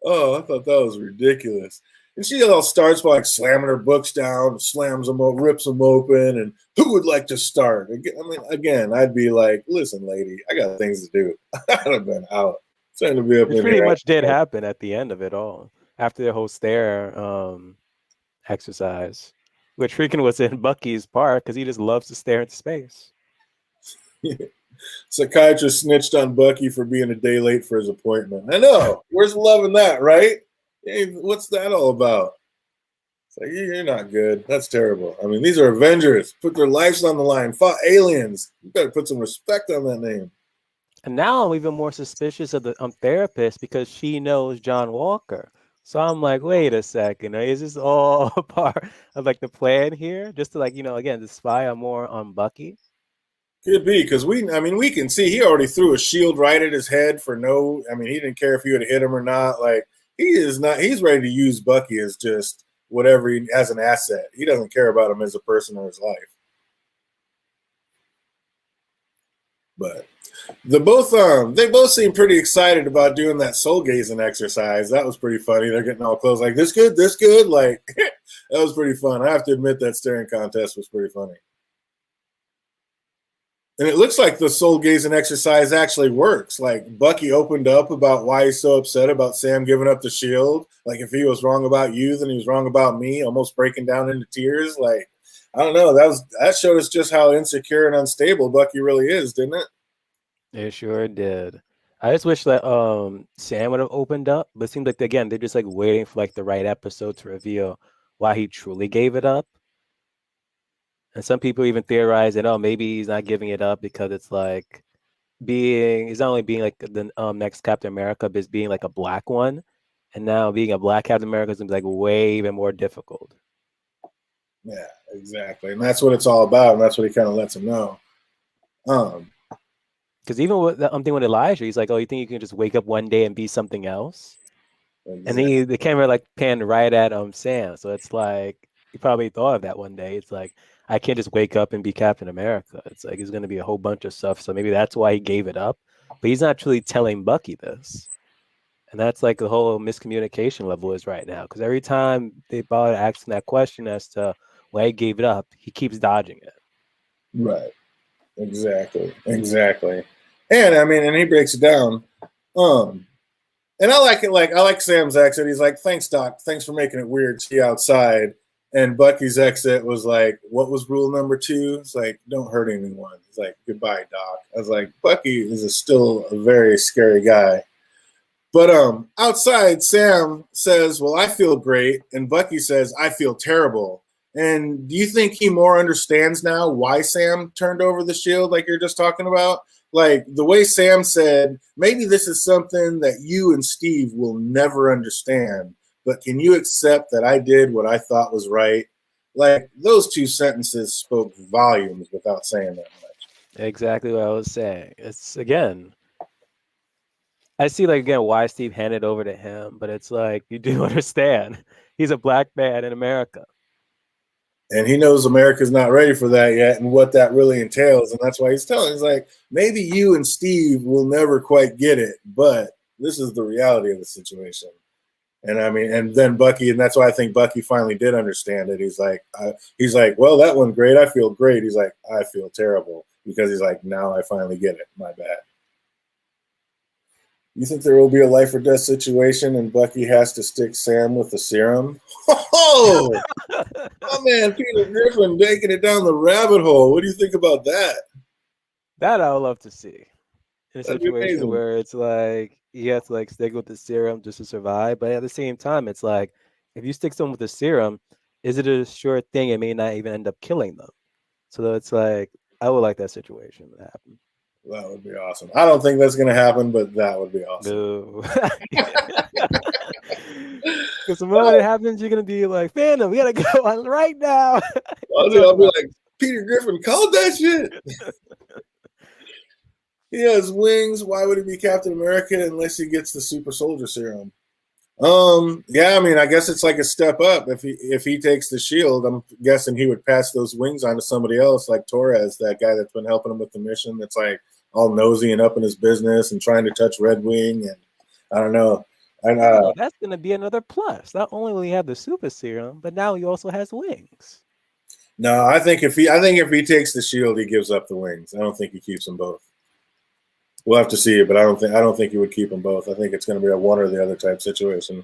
Oh, I thought that was ridiculous. And she all starts by like slamming her books down, slams them, rips them open, and who would like to start? Again, I'd be like, listen, lady, I got things to do. I'd have been out. Trying to be up Which in pretty here. much did happen at the end of it all. After the whole stare exercise, which freaking was in Bucky's part because he just loves to stare into space. Psychiatrist snitched on Bucky for being a day late for his appointment. I know. Where's the love in that, right? Hey, what's that all about? It's like, you're not good. That's terrible. I mean, these are Avengers. Put their lives on the line. Fought aliens. You better put some respect on that name. And now I'm even more suspicious of the therapist because she knows John Walker. So I'm like, wait a second. Is this all a part of like the plan here? Just to like, again, to spy on more on Bucky? Could be, because we can see he already threw a shield right at his head for he didn't care if he would have hit him or not. Like, he's ready to use Bucky as just whatever as an asset. He doesn't care about him as a person or his life. But they both seem pretty excited about doing that soul gazing exercise. That was pretty funny. They're getting all close, like, this good. Like, that was pretty fun. I have to admit that staring contest was pretty funny. And it looks like the soul gazing exercise actually works. Like, Bucky opened up about why he's so upset about Sam giving up the shield. Like, if he was wrong about you, then he was wrong about me, almost breaking down into tears. Like, I don't know. That showed us just how insecure and unstable Bucky really is, didn't it? It sure did. I just wish that Sam would have opened up, but it seems like again they're just like waiting for like the right episode to reveal why he truly gave it up. And some people even theorize that maybe he's not giving it up because it's like he's not only being like the next Captain America, but it's being like a black one. And now being a black Captain America is like way even more difficult. Yeah, exactly. And that's what it's all about, and that's what he kind of lets him know. Because even with the thing with Elijah, he's like, oh, you think you can just wake up one day and be something else? Exactly. And the camera like panned right at Sam. So it's like he probably thought of that one day. It's like, I can't just wake up and be Captain America. It's like it's going to be a whole bunch of stuff. So maybe that's why he gave it up. But he's not truly telling Bucky this. And that's like the whole miscommunication level is right now. Because every time they bother asking that question as to why he gave it up, he keeps dodging it. Right. Exactly. And he breaks it down. And I like it. Like, I like Sam's exit. He's like, thanks, Doc. Thanks for making it weird. See you outside. And Bucky's exit was like, what was rule number 2? It's like, don't hurt anyone. It's like, goodbye, Doc. I was like, Bucky is still a very scary guy. But outside, Sam says, well, I feel great. And Bucky says, I feel terrible. And do you think he more understands now why Sam turned over the shield like you're just talking about? Like, the way Sam said, maybe this is something that you and Steve will never understand, but can you accept that I did what I thought was right? Like, those 2 sentences spoke volumes without saying that much. Exactly what I was saying. It's, again, I see, like, again, why Steve handed over to him, but it's like, you do understand. He's a black man in America. And he knows America's not ready for that yet and what that really entails. And that's why he's telling. He's like, maybe you and Steve will never quite get it, but this is the reality of the situation. And and then Bucky, and that's why I think Bucky finally did understand it. He's like, well, that went great. I feel great. He's like, I feel terrible, because he's like, now I finally get it. My bad. You think there will be a life or death situation and Bucky has to stick Sam with the serum? Oh, my man, Peter Griffin taking it down the rabbit hole. What do you think about that? That I would love to see. In a situation where it's like he has to like stick with the serum just to survive, but at the same time, it's like if you stick someone with the serum, is it a sure thing? It may not even end up killing them. So it's like I would like that situation to happen. That would be awesome. I don't think that's going to happen, but that would be awesome. No. Because the moment it happens, you're gonna be like, Fandom, we gotta go on right now. I'll be like, Peter Griffin, call that shit. He has wings. Why would he be Captain America unless he gets the super soldier serum? Yeah, I mean, I guess it's like a step up. If he takes the shield, I'm guessing he would pass those wings on to somebody else, like Torres, that guy that's been helping him with the mission. That's like all nosy and up in his business and trying to touch Red Wing, and I don't know. And that's gonna be another plus. Not only will he have the super serum, but now he also has wings. No, I think if he takes the shield, he gives up the wings. I don't think he keeps them both. We'll have to see it, but I don't think he would keep them both. I think it's going to be a one or the other type situation.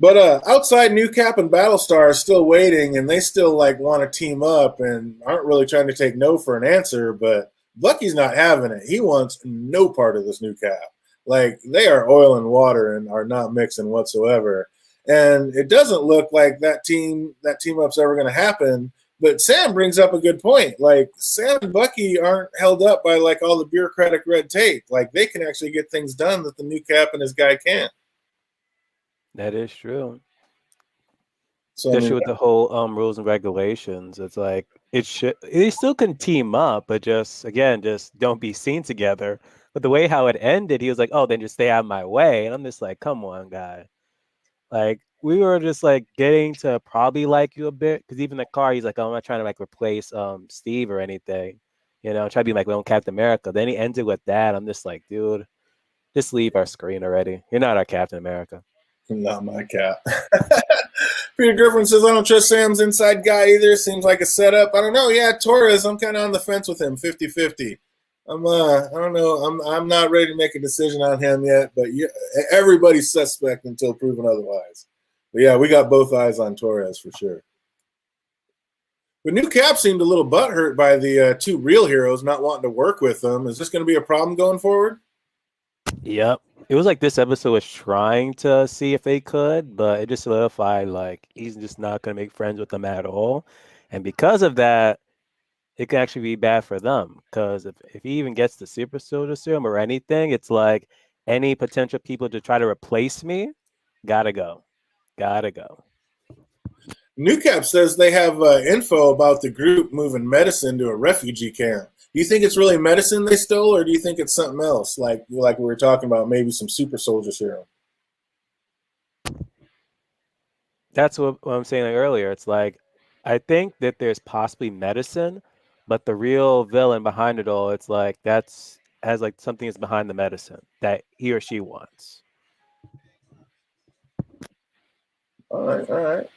But outside, New Cap and Battlestar are still waiting, and they still like want to team up and aren't really trying to take no for an answer. But Bucky's not having it. He wants no part of this New Cap. Like, they are oil and water and are not mixing whatsoever. And it doesn't look like that team up's ever going to happen. But Sam brings up a good point. Like, Sam and Bucky aren't held up by like all the bureaucratic red tape. Like, they can actually get things done that the New Cap and his guy can't. That is true. So, Especially with the whole rules and regulations, it's like they still can team up, but just don't be seen together. But the way how it ended, he was like, "Oh, then just stay out of my way," and I'm just like, "Come on, guy." Like, we were just like getting to probably like you a bit, because even the car, he's like, "Oh, I'm not trying to like replace Steve or anything, try to be like my own Captain America." Then he ended with that. I'm just like, dude, just leave our screen already. You're not our Captain America. not my Cap. Peter Griffin says, I don't trust Sam's inside guy either. Seems like a setup. I don't know. Yeah, Torres, I'm kind of on the fence with him, 50-50. I don't know. I'm not ready to make a decision on him yet, but yeah, everybody's suspect until proven otherwise. But yeah, we got both eyes on Torres for sure. But New Cap seemed a little butthurt by the two real heroes not wanting to work with them. Is this going to be a problem going forward? Yep. It was like this episode was trying to see if they could, but it just solidified like he's just not going to make friends with them at all. And because of that, it can actually be bad for them, because if he even gets the super soldier serum or anything, it's like any potential people to try to replace me, gotta go. New Cap says they have info about the group moving medicine to a refugee camp. Do you think it's really medicine they stole, or do you think it's something else, like we were talking about, maybe some super soldier serum? That's what I'm saying earlier. It's like, I think that there's possibly medicine, but the real villain behind it all, it's like has like something is behind the medicine that he or she wants. All right.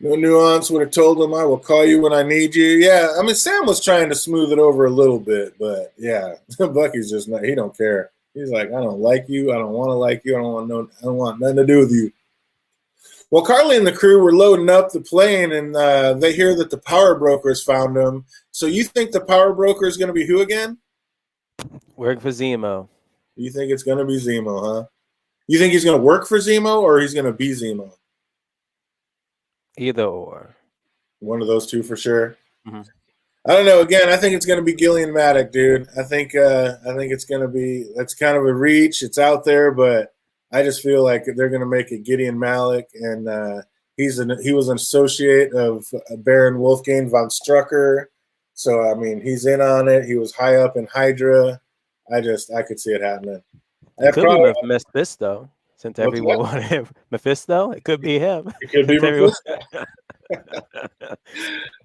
No nuance. Would have told him I will call you when I need you. Yeah, I mean, Sam was trying to smooth it over a little bit, but yeah, Bucky's just not. He don't care. He's like, I don't like you. I don't want to like you. I don't want nothing to do with you. Well, Carly and the crew were loading up the plane, and they hear that the power brokers found them. So you think the power broker is going to be who again? Work for Zemo. You think it's going to be Zemo, huh? You think he's going to work for Zemo, or he's going to be Zemo? Either or. One of those two for sure. Mm-hmm. I don't know. Again, I think it's going to be Gillian Maddock, dude. I think it's going to be. That's kind of a reach. It's out there, but I just feel like they're going to make it Gideon Malik, and he was an associate of Baron Wolfgang von Strucker. So I mean, he's in on it. He was high up in Hydra. I could see it happening. It could be Mephisto, since everyone wanted him. Mephisto, it could be him. It could be Mephisto.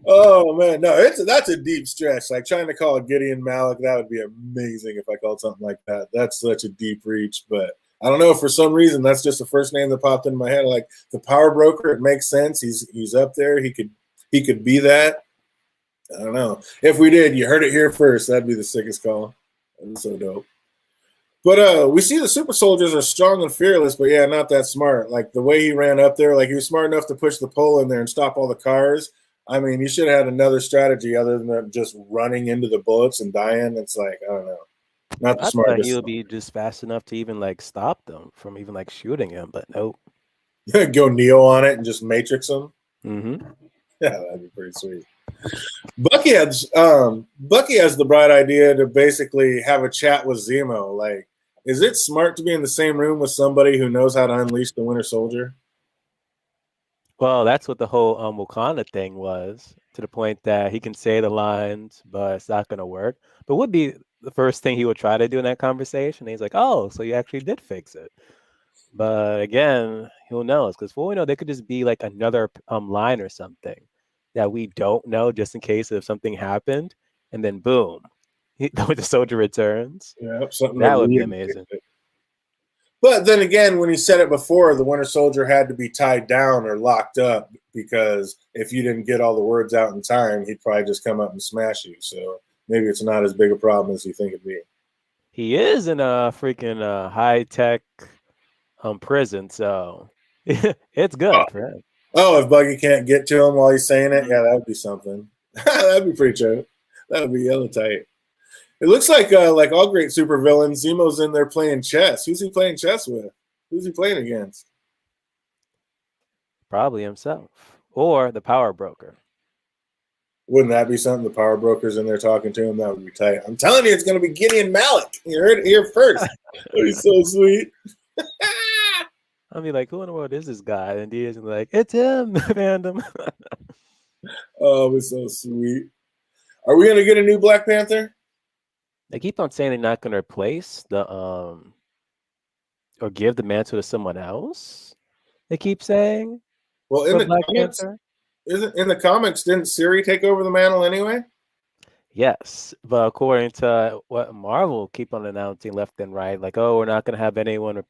Oh man, no, that's a deep stretch. Like, trying to call it Gideon Malik, that would be amazing if I called something like that. That's such a deep reach, but I don't know. For some reason, that's just the first name that popped in my head. Like, the power broker, it makes sense. He's up there. He could be that. I don't know. If we did, you heard it here first. That'd be the sickest call. That'd be so dope. But we see the super soldiers are strong and fearless, but yeah, not that smart. Like, the way he ran up there, like, he was smart enough to push the pole in there and stop all the cars. I mean, you should have had another strategy other than just running into the bullets and dying. It's like, I don't know. Not the smartest. I thought he would be just fast enough to even like stop them from even like shooting him, but nope. Go Neo on it and just Matrix him. Mm-hmm. Yeah, that'd be pretty sweet. Bucky has the bright idea to basically have a chat with Zemo. Like, is it smart to be in the same room with somebody who knows how to unleash the Winter Soldier? Well, that's what the whole Wakanda thing was, to the point that he can say the lines, but it's not going to work. But would be the first thing he would try to do in that conversation. He's like, "Oh, so you actually did fix it." But again, who knows? Because for all we know, they could just be like another line or something that we don't know, just in case if something happened, and then boom, the soldier returns. Yeah, something That would be amazing. But then again, when he said it before, the Winter Soldier had to be tied down or locked up because if you didn't get all the words out in time, he'd probably just come up and smash you. So maybe it's not as big a problem as you think it'd be. He is in a freaking high tech prison, so it's good for him. Oh, if Bucky can't get to him while he's saying it, yeah, that would be something. That'd be pretty true. That would be yellow tight. It looks like all great supervillains, Zemo's in there playing chess. Who's he playing chess with? Who's he playing against? Probably himself or the power broker. Wouldn't that be something? The power broker's in there talking to him. That would be tight. I'm telling you, it's going to be Gideon Malik. You heard it here first. He's so sweet. I'll be like, who in the world is this guy? And Diaz is like, it's him, Fandom. Oh, it's so sweet. Are we going to get a new Black Panther? They keep on saying they're not going to replace the or give the mantle to someone else. They keep saying. Well, in the comics, didn't Siri take over the mantle anyway? Yes, but according to what Marvel keep on announcing left and right, like, oh, we're not going to have anyone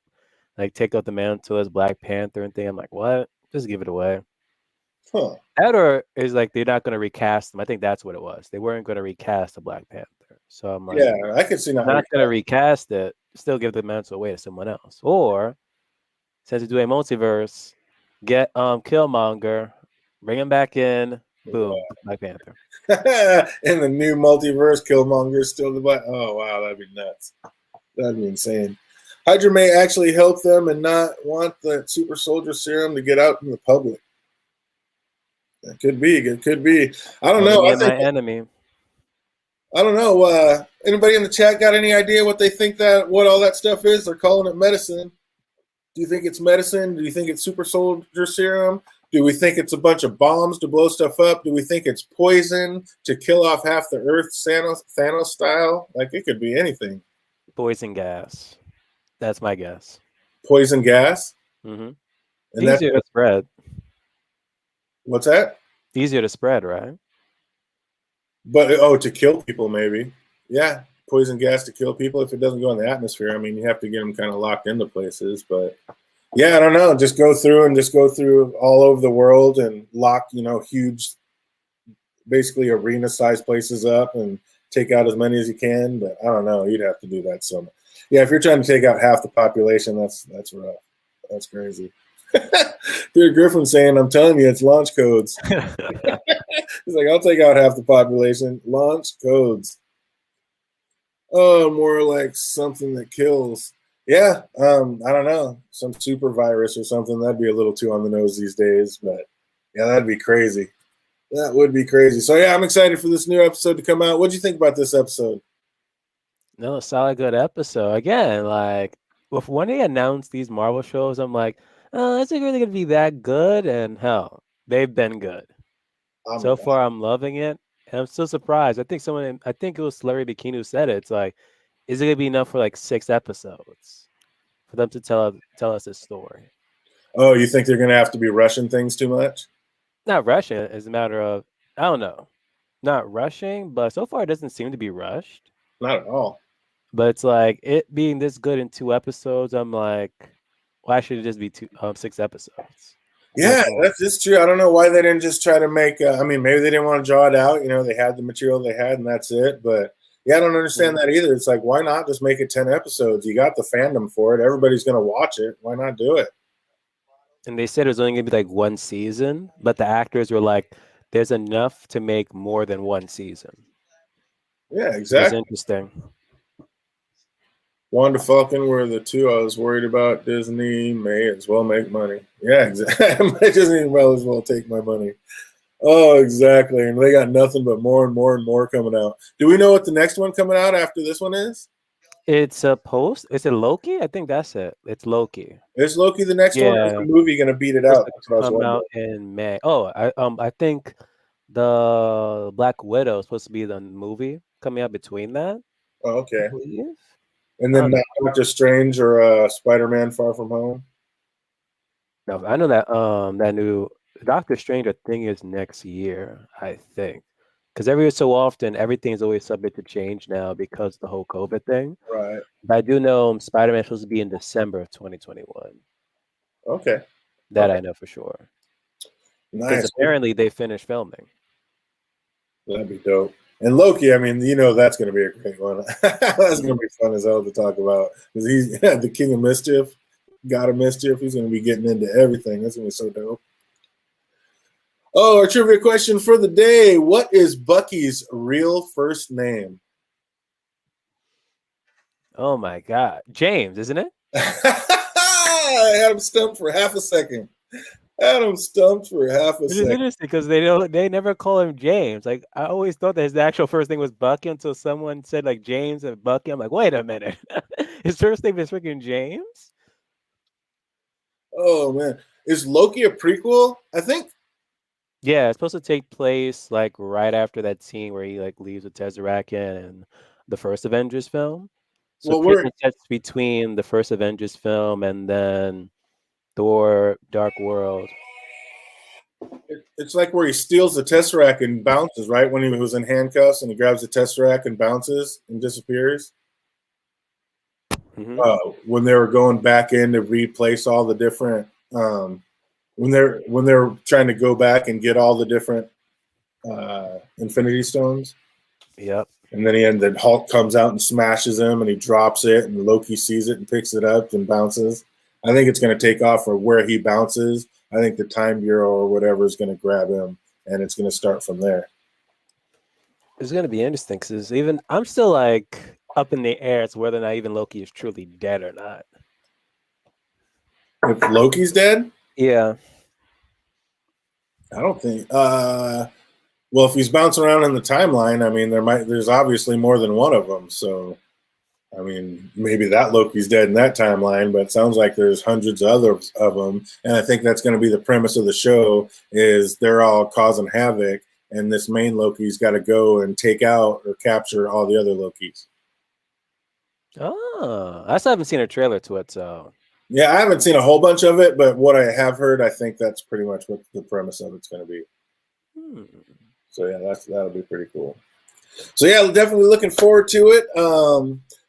like take up the mantle as Black Panther and thing. I'm like, what? Just give it away. Huh. That or is like they're not going to recast them. I think that's what it was. They weren't going to recast the Black Panther. So I'm like, yeah, I could see not going to recast it. Still give the mantle away to someone else. Or since we do a multiverse, get Killmonger, bring him back in. Boom, Black Panther. In the new multiverse, Killmonger's still the Black. Oh wow, that'd be nuts. That'd be insane. Hydra may actually help them and not want the super soldier serum to get out in the public. It could be. It could be. I don't know. I think enemy. I don't know. Anybody in the chat got any idea what they think what all that stuff is? They're calling it medicine. Do you think it's medicine? Do you think it's super soldier serum? Do we think it's a bunch of bombs to blow stuff up? Do we think it's poison to kill off half the Earth, Thanos style? Like, it could be anything. Poison gas. That's my guess. Poison gas? Mm-hmm. And easier to spread. What's that? Easier to spread, right? But, to kill people, maybe. Yeah, poison gas to kill people if it doesn't go in the atmosphere. I mean, you have to get them kind of locked into places. But, yeah, I don't know. Just go through all over the world and lock, huge, basically arena-sized places up and take out as many as you can. But I don't know. You'd have to do that so much. Yeah, if you're trying to take out half the population, that's rough. That's crazy. Dude, Griffin saying, I'm telling you, it's launch codes. He's like, I'll take out half the population. Launch codes. Oh, more like something that kills. Yeah, I don't know. Some super virus or something. That'd be a little too on the nose these days. But, yeah, that'd be crazy. That would be crazy. So, yeah, I'm excited for this new episode to come out. What'd you think about this episode? No, solid good episode. Again, like, when they announced these Marvel shows, I'm like, oh, is it really going to be that good? And hell, they've been good. So far, I'm loving it. And I'm still surprised. I think it was Larry Bikini who said it. It's like, is it going to be enough for like 6 episodes for them to tell us this story? Oh, you think they're going to have to be rushing things too much? Not rushing. It's a matter of, I don't know. Not rushing, but so far it doesn't seem to be rushed. Not at all. But it's like, it being this good in 2 episodes, I'm like, why should it just be 6 episodes? Yeah, that's true. I don't know why they didn't just try to make. Maybe they didn't want to draw it out. They had the material they had, and that's it. But yeah, I don't understand that either. It's like, why not just make it 10 episodes? You got the fandom for it. Everybody's going to watch it. Why not do it? And they said it was only going to be like 1 season, but the actors were like, "There's enough to make more than 1 season." Yeah, exactly. It's interesting. Wanda Falcon were the 2 I was worried about. Disney may as well make money. Yeah, exactly. Disney may as well take my money. Oh, exactly. And they got nothing but more and more and more coming out. Do we know what the next one coming out after this one is? It's a post. Is it Loki? I think that's it. It's Loki. Is Loki the next one? Or is Yeah, the movie going to beat it supposed out? to That's what I was come out wondering. in May. Oh, I think the Black Widow is supposed to be the movie coming out between that, Oh, I okay. believe. And I then don't know. Doctor Strange or Spider-Man Far From Home? No, I know that that new Doctor Strange I think is next year, I think. Because every so often everything's always subject to change now because of the whole COVID thing. Right. But I do know Spider-Man's supposed to be in December of 2021. Okay. That Okay. I know for sure. Because Nice. apparently they finished filming. That'd be dope. And Loki, I mean, that's going to be a great one. That's going to be fun as hell to talk about because he's the king of mischief, god of mischief. He's going to be getting into everything. That's going to be so dope. Oh, our trivia question for the day. What is Bucky's real first name? Oh my God. James, isn't it? I had him stumped for half a second. Which is interesting because they never call him James. Like I always thought that his actual first name was Bucky until someone said like James and Bucky. I'm like, wait a minute. His first name is freaking James? Oh man. Is Loki a prequel? I think. Yeah, it's supposed to take place like right after that scene where he like leaves the Tesseract in the first Avengers film. So Well, pretty we're much that's between the first Avengers film and then Thor Dark World. it's like where he steals the Tesseract and bounces, right? When he was in handcuffs and he grabs the Tesseract and bounces and disappears. Mm-hmm. When they were going back in to replace all the different when they're trying to go back and get all the different Infinity Stones. Yep. And then Hulk comes out and smashes him and he drops it and Loki sees it and picks it up and bounces. I think it's going to take off for where he bounces. I think the Time Bureau or whatever is going to grab him and it's going to start from there. It's gonna be interesting because even I'm still like up in the air as to whether or not even Loki is truly dead or not. If Loki's dead, Yeah. I don't think. Well, if he's bouncing around in the timeline, I mean, there's obviously more than one of them. So, I mean, maybe that Loki's dead in that timeline, but it sounds like there's hundreds of others of them. And I think that's going to be the premise of the show: is they're all causing havoc, and this main Loki's got to go and take out or capture all the other Lokis. Oh, I still haven't seen a trailer to it, so Yeah, I haven't seen a whole bunch of it, but what I have heard, I think that's pretty much what the premise of it's going to be. So yeah, that'll be pretty cool. So yeah, definitely looking forward to it.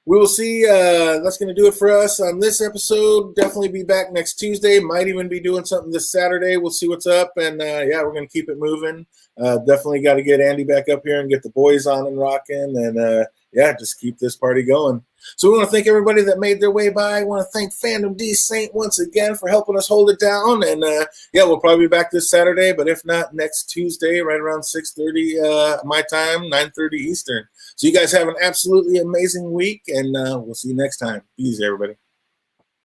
We will see. That's going to do it for us on this episode. Definitely be back next Tuesday. Might even be doing something this Saturday. We'll see what's up. And yeah, we're going to keep it moving. Definitely got to get Andy back up here and get the boys on and rocking. And yeah, just keep this party going. So we want to thank everybody that made their way by. I want to thank Fandom D Saint once again for helping us hold it down. And yeah, we'll probably be back this Saturday, but if not, next Tuesday, right around 6:30 my time, 9:30 Eastern. So you guys have an absolutely amazing week, and we'll see you next time. Peace, everybody.